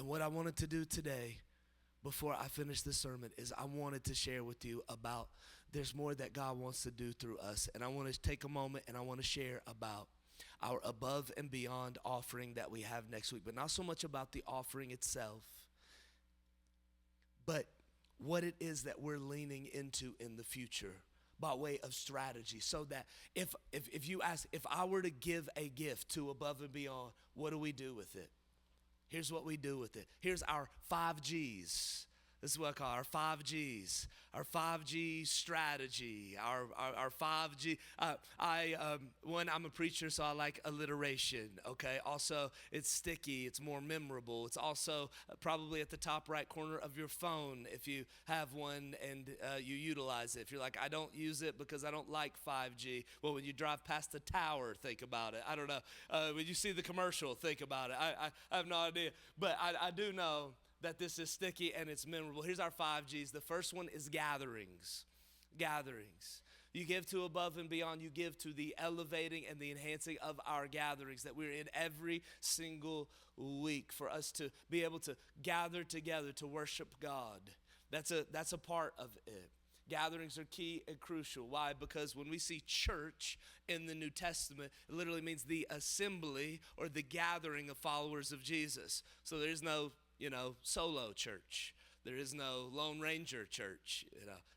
And what I wanted to do today, before I finish this sermon, is I wanted to share with you about there's more that God wants to do through us. And I want to take a moment and I want to share about our above and beyond offering that we have next week. But not so much about the offering itself, but what it is that we're leaning into in the future by way of strategy. So that if you ask, if I were to give a gift to above and beyond, what do we do with it? Here's what we do with it. Here's our 5 G's. This is what I call our 5 G's. Our 5G strategy. Our 5G. I'm a preacher, so I like alliteration. Okay. Also, it's sticky. It's more memorable. It's also probably at the top right corner of your phone if you have one and you utilize it. If you're like, I don't use it because I don't like 5G. Well, when you drive past the tower, think about it. I don't know. When you see the commercial, think about it. I have no idea, but I do know that this is sticky and it's memorable. Here's our 5 G's. The first one is gatherings. Gatherings. You give to above and beyond. You give to the elevating and the enhancing of our gatherings that we're in every single week for us to be able to gather together to worship God. That's a part of it. Gatherings are key and crucial. Why? Because when we see church in the New Testament, it literally means the assembly or the gathering of followers of Jesus. So there's no solo church. There is no Lone Ranger church,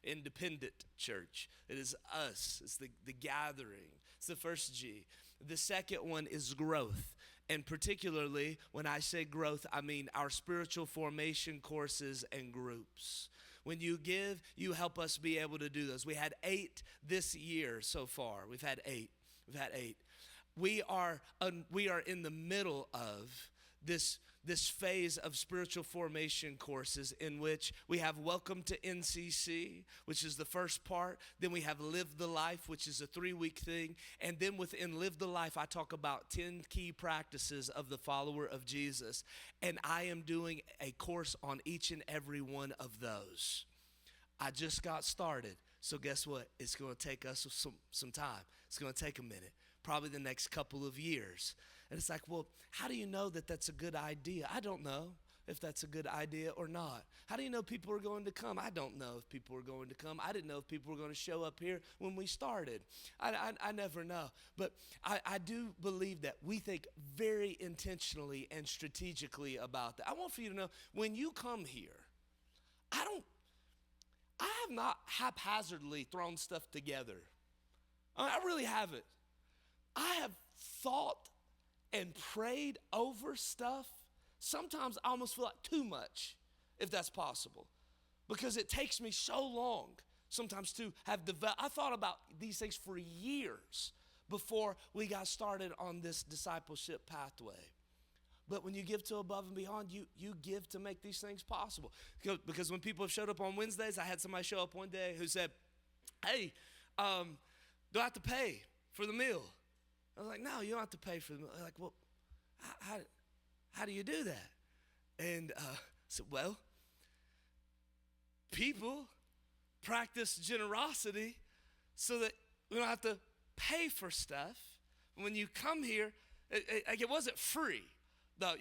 independent church. It is us. It's the gathering. It's the first G. The second one is growth. And particularly when I say growth, I mean our spiritual formation courses and groups. When you give, you help us be able to do those. We had 8 this year so far. We've had 8. We are in the middle of this phase of spiritual formation courses in which we have Welcome to NCC, which is the first part. Then we have Live the Life, which is a 3-week thing. And then within Live the Life, I talk about 10 key practices of the follower of Jesus. And I am doing a course on each and every one of those. I just got started. So guess what? It's going to take us some time. It's going to take a minute, probably the next couple of years. And it's like, well, how do you know that that's a good idea? I don't know if that's a good idea or not. How do you know people are going to come? I don't know if people are going to come. I didn't know if people were going to show up here when we started. I never know. But I do believe that we think very intentionally and strategically about that. I want for you to know, when you come here, I have not haphazardly thrown stuff together. I really haven't. I have thought and prayed over stuff. Sometimes I almost feel like too much, if that's possible, because it takes me so long sometimes to have developed. I thought about these things for years before we got started on this discipleship pathway. But when you give to above and beyond, you give to make these things possible. Because when people have showed up on Wednesdays, I had somebody show up one day who said, hey, do I have to pay for the meal? I was like, no, you don't have to pay for the meal. They're like, well, how do you do that? And I said, well, people practice generosity so that we don't have to pay for stuff. When you come here, it wasn't free. No,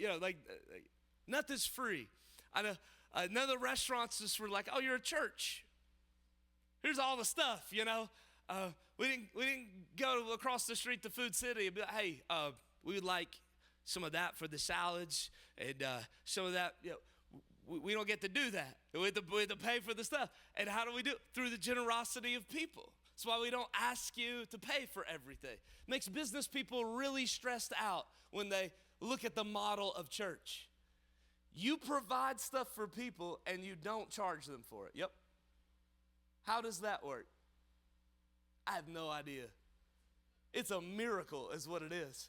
nothing's free. I know none of the restaurants just were like, oh, you're a church. Here's all the stuff, We didn't go across the street to Food City and be like, hey, we would like some of that for the salads and some of that. We don't get to do that. We have to pay for the stuff. And how do we do it? Through the generosity of people. That's why we don't ask you to pay for everything. Makes business people really stressed out when they look at the model of church. You provide stuff for people and you don't charge them for it. Yep. How does that work? I have no idea. It's a miracle is what it is.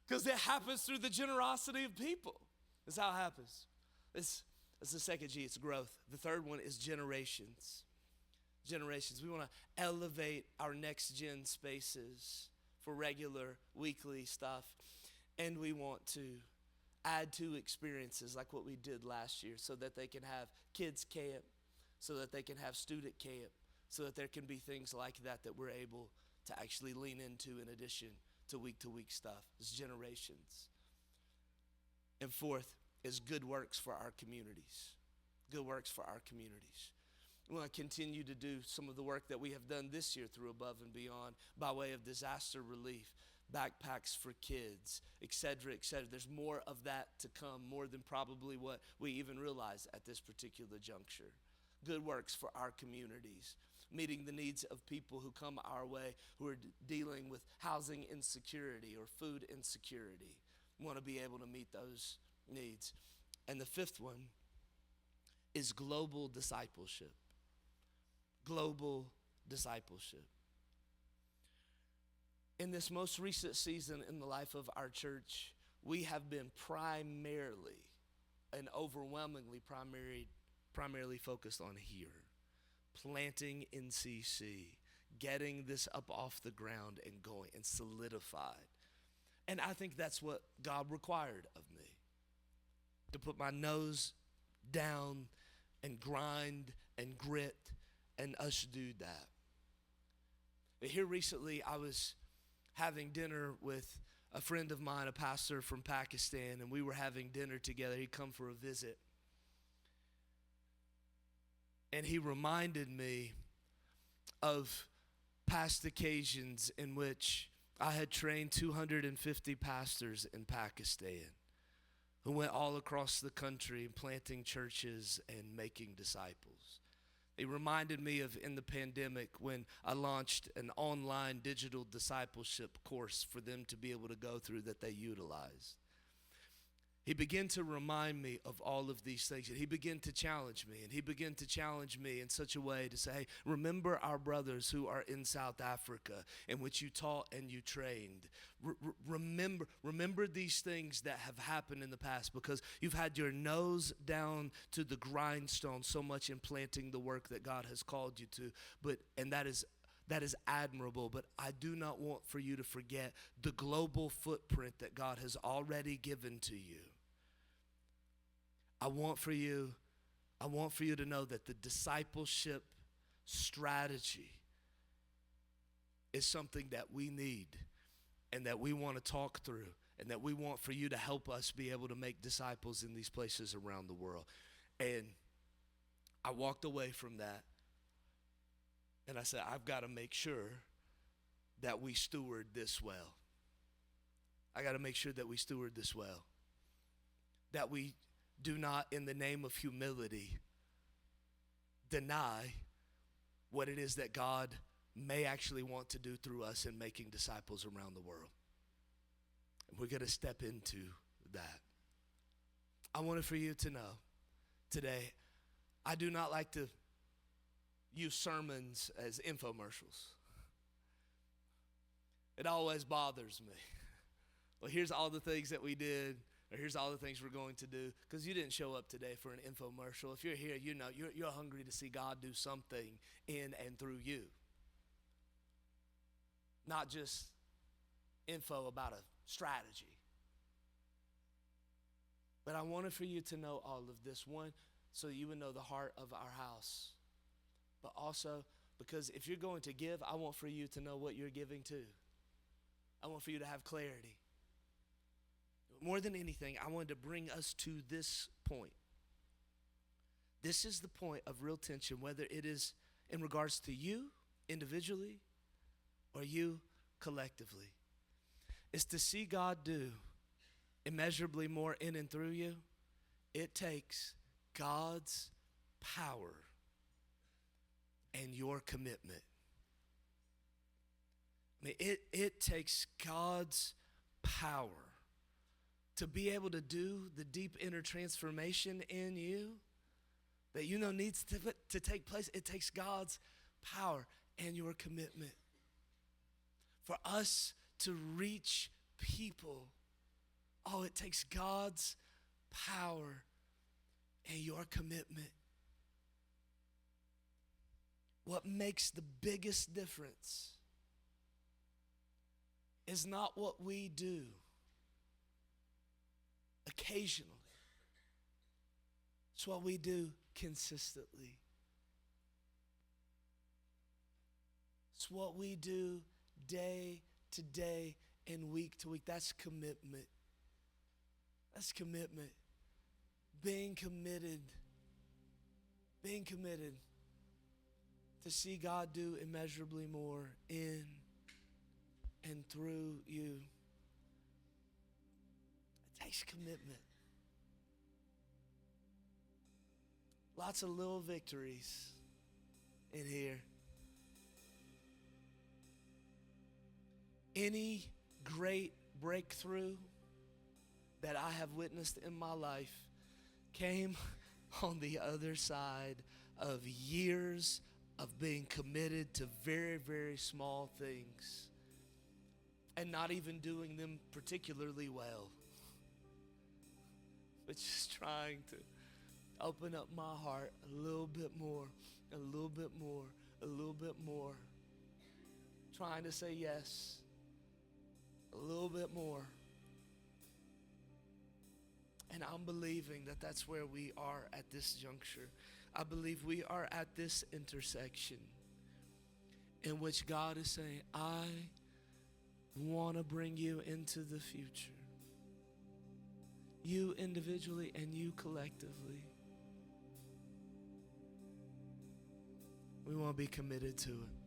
Because it happens through the generosity of people. That's how it happens. That's the second G, it's growth. The third one is generations. Generations. We want to elevate our next gen spaces for regular weekly stuff. And we want to add to experiences like what we did last year so that they can have kids camp, so that they can have student camp, so that there can be things like that we're able to actually lean into in addition to week stuff. It's generations. And fourth is good works for our communities. Good works for our communities. We want to continue to do some of the work that we have done this year through Above and Beyond by way of disaster relief, backpacks for kids, et cetera, et cetera. There's more of that to come, more than probably what we even realize at this particular juncture. Good works for our communities, meeting the needs of people who come our way who are dealing with housing insecurity or food insecurity. We want to be able to meet those needs. And the fifth one is global discipleship. Global discipleship. In this most recent season in the life of our church, we have been primarily and overwhelmingly primarily focused on here. Planting NCC, getting this up off the ground and going and solidified. And I think that's what God required of me. To put my nose down and grind and grit and us do that. But here recently I was having dinner with a friend of mine, a pastor from Pakistan, and we were having dinner together. He'd come for a visit. And he reminded me of past occasions in which I had trained 250 pastors in Pakistan who went all across the country planting churches and making disciples. He reminded me of in the pandemic when I launched an online digital discipleship course for them to be able to go through that they utilized. He began to remind me of all of these things, and he began to challenge me, and he began to challenge me in such a way to say, hey, remember our brothers who are in South Africa in which you taught and you trained. Remember these things that have happened in the past, because you've had your nose down to the grindstone so much in planting the work that God has called you to, and that is admirable, but I do not want for you to forget the global footprint that God has already given to you. I want for you to know that the discipleship strategy is something that we need and that we want to talk through and that we want for you to help us be able to make disciples in these places around the world. And I walked away from that and I said, I've got to make sure that we steward this well. I got to make sure that we steward this well. That we do not, in the name of humility, deny what it is that God may actually want to do through us in making disciples around the world. And we're going to step into that. I wanted for you to know today, I do not like to use sermons as infomercials. It always bothers me. Well, here's all the things that we did, or here's all the things we're going to do, because you didn't show up today for an infomercial. If you're here, you know you're hungry to see God do something in and through you. Not just info about a strategy. But I wanted for you to know all of this. One, so you would know the heart of our house. But also, because if you're going to give, I want for you to know what you're giving to. I want for you to have clarity. More than anything, I wanted to bring us to this point. This is the point of real tension, whether it is in regards to you individually or you collectively. It's to see God do immeasurably more in and through you. It takes God's power and your commitment. I mean, it takes God's power to be able to do the deep inner transformation in you that you know needs to take place. It takes God's power and your commitment. For us to reach people, it takes God's power and your commitment. What makes the biggest difference is not what we do occasionally. It's what we do consistently. It's what we do day to day and week to week. That's commitment. That's commitment. being committed to see God do immeasurably more in and through you. It takes commitment. Lots of little victories in here. Any great breakthrough that I have witnessed in my life came on the other side of years of being committed to very, very small things and not even doing them particularly well, but just trying to open up my heart a little bit more, a little bit more, a little bit more, trying to say yes a little bit more. And I'm believing that that's where we are at this juncture. I believe we are at this intersection in which God is saying, I want to bring you into the future. You individually and you collectively. We want to be committed to it.